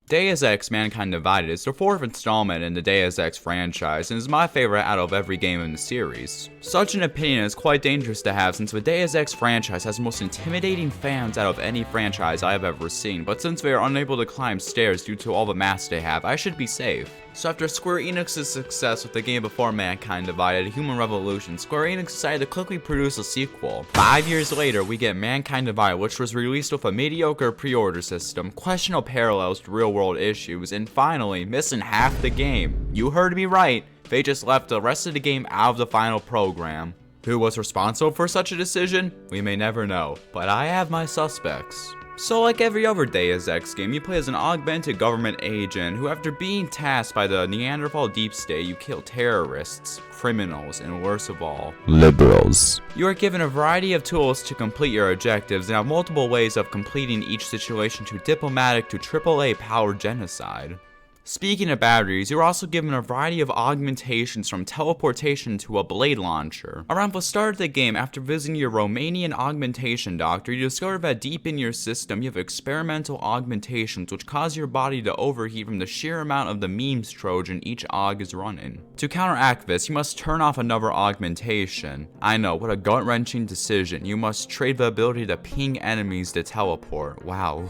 Deus Ex: Mankind Divided is the 4th installment in the Deus Ex franchise and is my favorite out of every game in the series. Such an opinion is quite dangerous to have since the Deus Ex franchise has the most intimidating fans out of any franchise I have ever seen, but since they are unable to climb stairs due to all the mass they have, I should be safe. So after Square Enix's success with the game before Mankind Divided, Human Revolution, Square Enix decided to quickly produce a sequel. 5 years later, we get Mankind Divided, which was released with a mediocre pre-order system, questionable parallels to real-world issues, and finally, missing half the game. You heard me right, they just left the rest of the game out of the final program. Who was responsible for such a decision? We may never know, but I have my suspects. So like every other Deus Ex game, you play as an augmented government agent who, after being tasked by the Neanderthal deep state, you kill terrorists, criminals, and worst of all, liberals. You are given a variety of tools to complete your objectives and have multiple ways of completing each situation, to diplomatic to AAA powered genocide. Speaking of batteries, you're also given a variety of augmentations, from teleportation to a blade launcher. Around the start of the game, after visiting your Romanian augmentation doctor, you discover that deep in your system you have experimental augmentations which cause your body to overheat from the sheer amount of the memes Trojan each aug is running. To counteract this, you must turn off another augmentation. I know, what a gut-wrenching decision. You must trade the ability to ping enemies to teleport. Wow.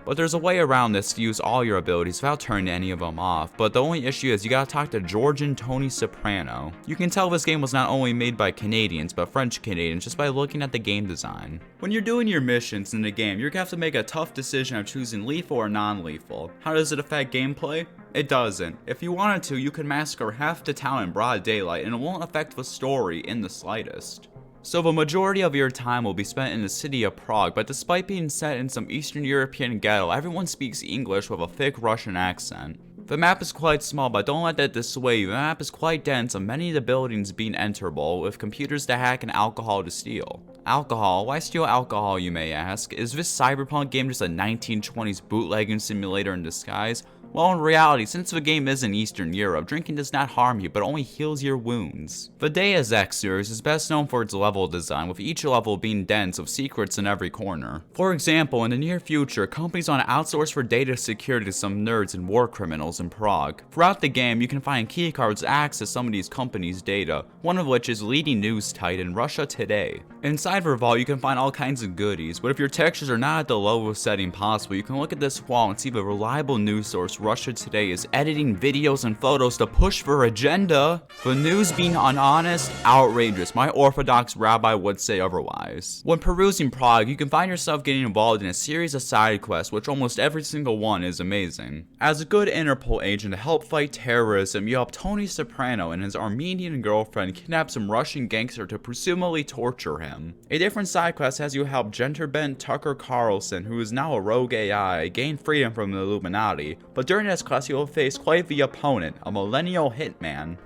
But there's a way around this to use all your abilities without turning any of them off, but the only issue is you gotta talk to Georgian Tony Soprano. You can tell this game was not only made by Canadians, but French Canadians just by looking at the game design. When you're doing your missions in the game, you're gonna have to make a tough decision of choosing lethal or non-lethal. How does it affect gameplay? It doesn't. If you wanted to, you could massacre half the town in broad daylight and it won't affect the story in the slightest. So the majority of your time will be spent in the city of Prague, but despite being set in some Eastern European ghetto, everyone speaks English with a thick Russian accent. The map is quite small, but don't let that dissuade you. The map is quite dense, and many of the buildings being enterable, with computers to hack and alcohol to steal. Alcohol? Why steal alcohol, you may ask? Is this cyberpunk game just a 1920s bootlegging simulator in disguise? Well, in reality, since the game is in Eastern Europe, drinking does not harm you, but only heals your wounds. The Deus Ex series is best known for its level design, with each level being dense with secrets in every corner. For example, in the near future, companies want to outsource for data security to some nerds and war criminals in Prague. Throughout the game, you can find keycards to access some of these companies' data, one of which is leading news titan Russia Today. Inside the vault, you can find all kinds of goodies, but if your textures are not at the lowest setting possible, you can look at this wall and see the reliable news source Russia Today is editing videos and photos to push their agenda. The news being honest, outrageous. My Orthodox rabbi would say otherwise. When perusing Prague, you can find yourself getting involved in a series of side quests, which almost every single one is amazing. As a good Interpol agent to help fight terrorism, you help Tony Soprano and his Armenian girlfriend kidnap some Russian gangster to presumably torture him. A different side quest has you help genderbent Tucker Carlson, who is now a rogue AI, gain freedom from the Illuminati, but during this quest you will face quite the opponent, a millennial hitman.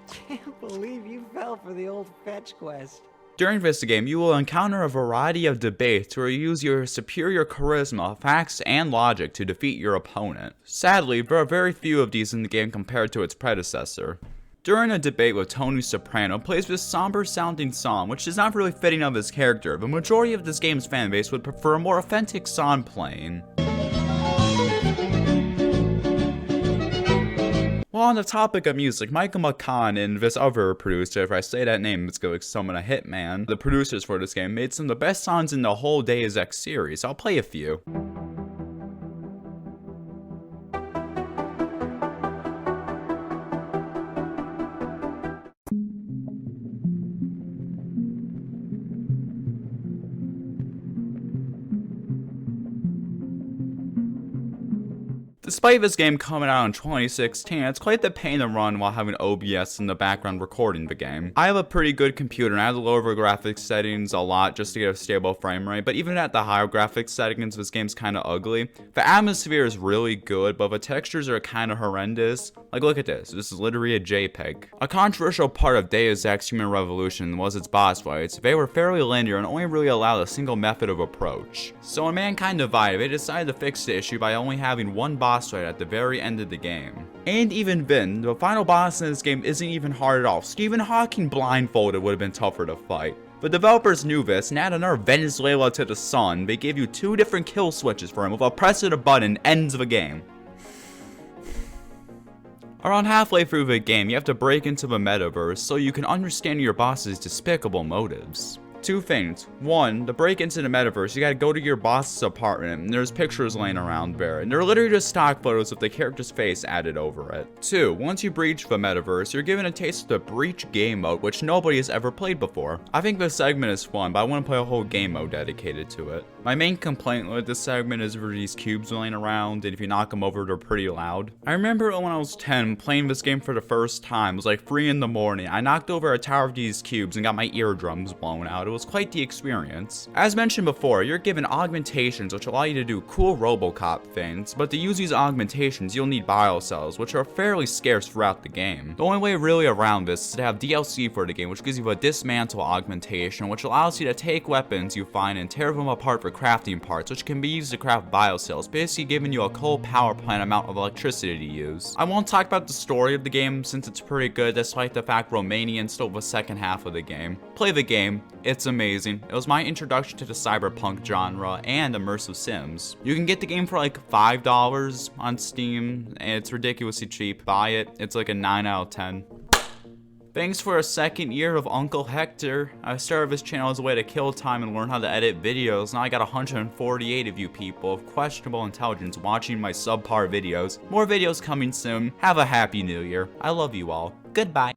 Can't believe you fell for the old fetch quest. During this game, you will encounter a variety of debates where you use your superior charisma, facts, and logic to defeat your opponent. Sadly, there are very few of these in the game compared to its predecessor. During a debate with Tony Soprano plays this somber sounding song, which is not really fitting of his character. The majority of this game's fanbase would prefer a more authentic song playing. Well, on the topic of music, Michael McCann and this other producer, if I say that name, it's going to summon a hitman. The producers for this game made some of the best songs in the whole Deus Ex series. I'll play a few. Despite this game coming out in 2016, it's quite the pain to run while having OBS in the background recording the game. I have a pretty good computer and I had to lower the graphics settings a lot just to get a stable frame rate, but even at the higher graphics settings, this game's kinda ugly. The atmosphere is really good, but the textures are kinda horrendous. Like, look at this. This is literally a JPEG. A controversial part of Deus Ex Human Revolution was its boss fights. They were fairly linear and only really allowed a single method of approach. So in Mankind Divided, they decided to fix the issue by only having one boss fight at the very end of the game. And even then, the final boss in this game isn't even hard at all. Stephen Hawking blindfolded would have been tougher to fight. The developers knew this and added another Venezuela to the sun. They gave you 2 different kill switches for him with a press of the button, ends of a game. Around halfway through the game, you have to break into the metaverse so you can understand your boss's despicable motives. 2 things. 1, to break into the metaverse, you gotta go to your boss's apartment, and there's pictures laying around there, and they're literally just stock photos with the character's face added over it. 2, once you breach the metaverse, you're given a taste of the breach game mode, which nobody has ever played before. I think this segment is fun, but I want to play a whole game mode dedicated to it. My main complaint with this segment is there these cubes laying around, and if you knock them over, they're pretty loud. I remember when I was 10, playing this game for the first time. It was like 3 in the morning. I knocked over a tower of these cubes and got my eardrums blown out. It was quite the experience. As mentioned before, you're given augmentations, which allow you to do cool RoboCop things, but to use these augmentations, you'll need biocells, which are fairly scarce throughout the game. The only way really around this is to have DLC for the game, which gives you a dismantle augmentation, which allows you to take weapons you find and tear them apart for crafting parts, which can be used to craft biocells, basically giving you a coal power plant amount of electricity to use. I won't talk about the story of the game since it's pretty good, despite the fact Romanian still the second half of the game. Play the game, it's amazing. It was my introduction to the cyberpunk genre and immersive sims. You can get the game for like $5 on Steam, and it's ridiculously cheap. Buy it, it's like a 9 out of 10. Thanks for a second year of Uncle Hector. I started this channel as a way to kill time and learn how to edit videos. Now I got 148 of you people of questionable intelligence watching my subpar videos. More videos coming soon. Have a happy new year. I love you all. Goodbye.